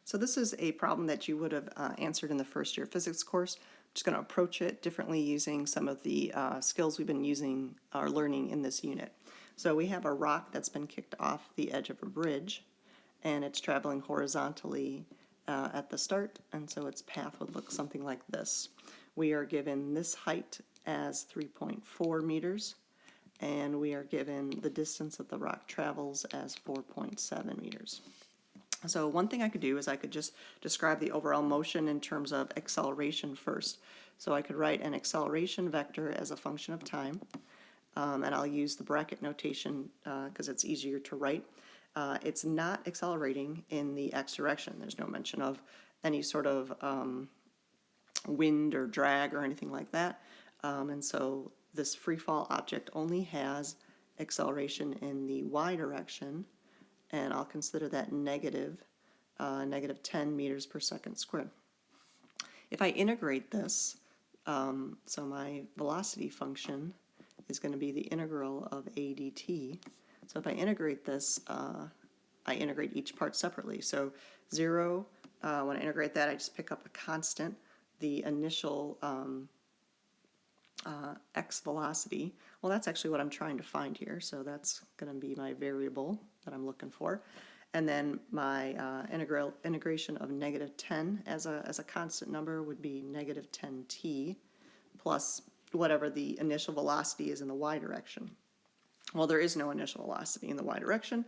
So this is a problem that you would have answered in the first year physics course. I'm just going to approach it differently using some of the skills we've been using or learning in this unit. So we have a rock that's been kicked off the edge of a bridge, and it's traveling horizontally at the start, and so its path would look something like this. We are given this height as 3.4 meters, and we are given the distance that the rock travels as 4.7 meters. So one thing I could do is I could just describe the overall motion in terms of acceleration first. So I could write an acceleration vector as a function of time, and I'll use the bracket notation because it's easier to write. It's not accelerating in the x direction. There's no mention of any sort of wind or drag or anything like that. And so this free fall object only has acceleration in the y direction, and I'll consider that negative 10 meters per second squared. If I integrate this, so my velocity function is going to be the integral of a dt. So if I integrate this, I integrate each part separately. So 0, when I integrate that, I just pick up a constant, the initial x velocity. Well, that's actually what I'm trying to find here, so that's going to be my variable that I'm looking for. And then my integration of negative 10 as a constant number would be negative 10t plus whatever the initial velocity is in the y direction. Well, there is no initial velocity in the y direction.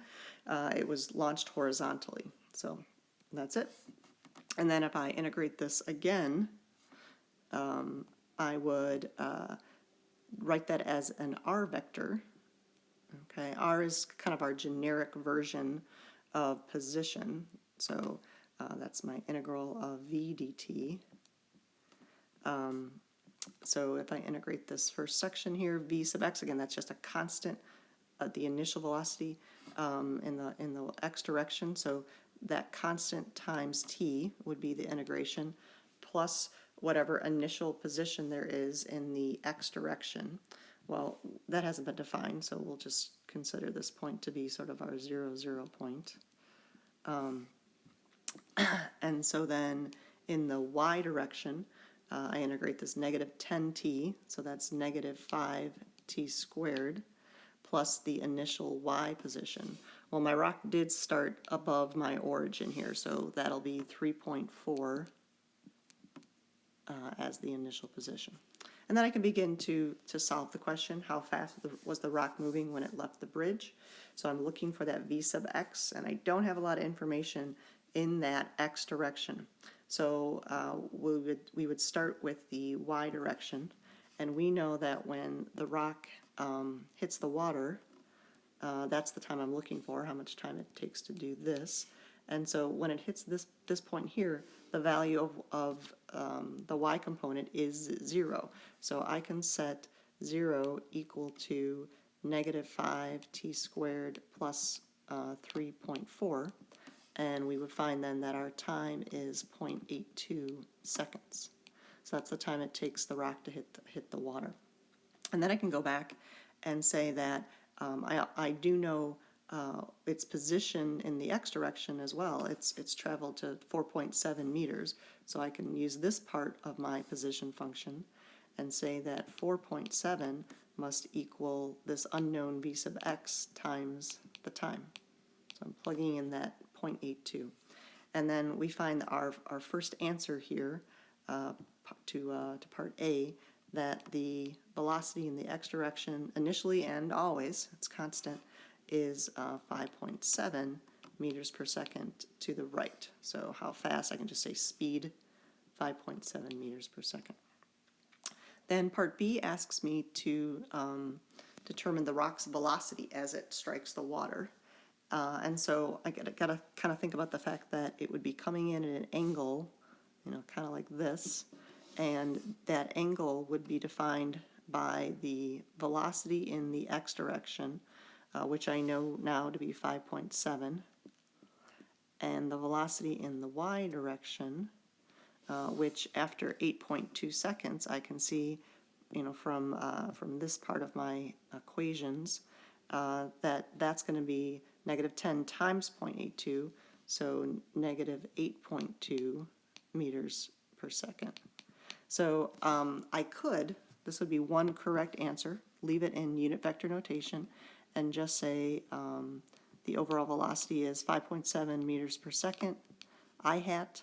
It was launched horizontally, so that's it. And then if I integrate this again, I would write that as an r vector. Okay, r is kind of our generic version of position, so that's my integral of v dt. So if I integrate this first section here, v sub x, again, that's just a constant, the initial velocity in the x direction, so that constant times t would be the integration, plus whatever initial position there is in the x direction. Well, that hasn't been defined, so we'll just consider this point to be sort of our 0, 0 point. And so then in the y direction, I integrate this negative 10t, so that's negative 5t squared, plus the initial y position. Well, my rock did start above my origin here, so that'll be 3.4 as the initial position. And then I can begin to solve the question, how fast was the rock moving when it left the bridge? So I'm looking for that v sub x, and I don't have a lot of information in that x direction. So we would start with the y direction, and we know that when the rock hits the water, that's the time I'm looking for, how much time it takes to do this. And so when it hits this point here, the value of the y component is 0. So I can set 0 equal to negative 5t squared plus 3.4, and we would find then that our time is 0.82 seconds. So that's the time it takes the rock to hit the water. And then I can go back and say that I do know its position in the x direction as well. It's traveled to 4.7 meters, so I can use this part of my position function and say that 4.7 must equal this unknown v sub x times the time. So I'm plugging in that 0.82. And then we find our first answer here to part A, that the velocity in the x direction initially and always, it's constant, is 5.7 meters per second to the right. So how fast, I can just say speed, 5.7 meters per second. Then part B asks me to determine the rock's velocity as it strikes the water. And so I gotta kind of think about the fact that it would be coming in at an angle, kind of like this, and that angle would be defined by the velocity in the x direction, which I know now to be 5.7, and the velocity in the y direction, which after 8.2 seconds I can see, from this part of my equations, that's going to be negative 10 times 0.82, so negative 8.2 meters per second. So this would be one correct answer, leave it in unit vector notation, and just say the overall velocity is 5.7 meters per second, I hat,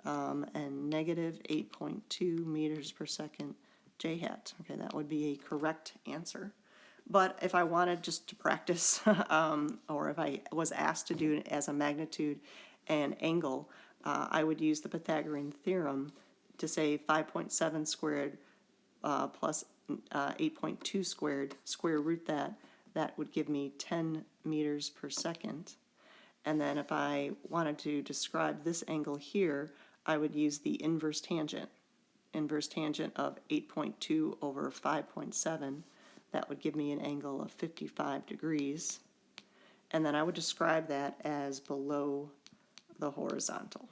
and negative 8.2 meters per second, j hat. Okay, that would be a correct answer. But if I wanted just to practice, or if I was asked to do it as a magnitude and angle, I would use the Pythagorean theorem to say 5.7 squared plus 8.2 squared, square root that would give me 10 meters per second. And then if I wanted to describe this angle here, I would use the inverse tangent of 8.2 over 5.7. That would give me an angle of 55 degrees. And then I would describe that as below the horizontal.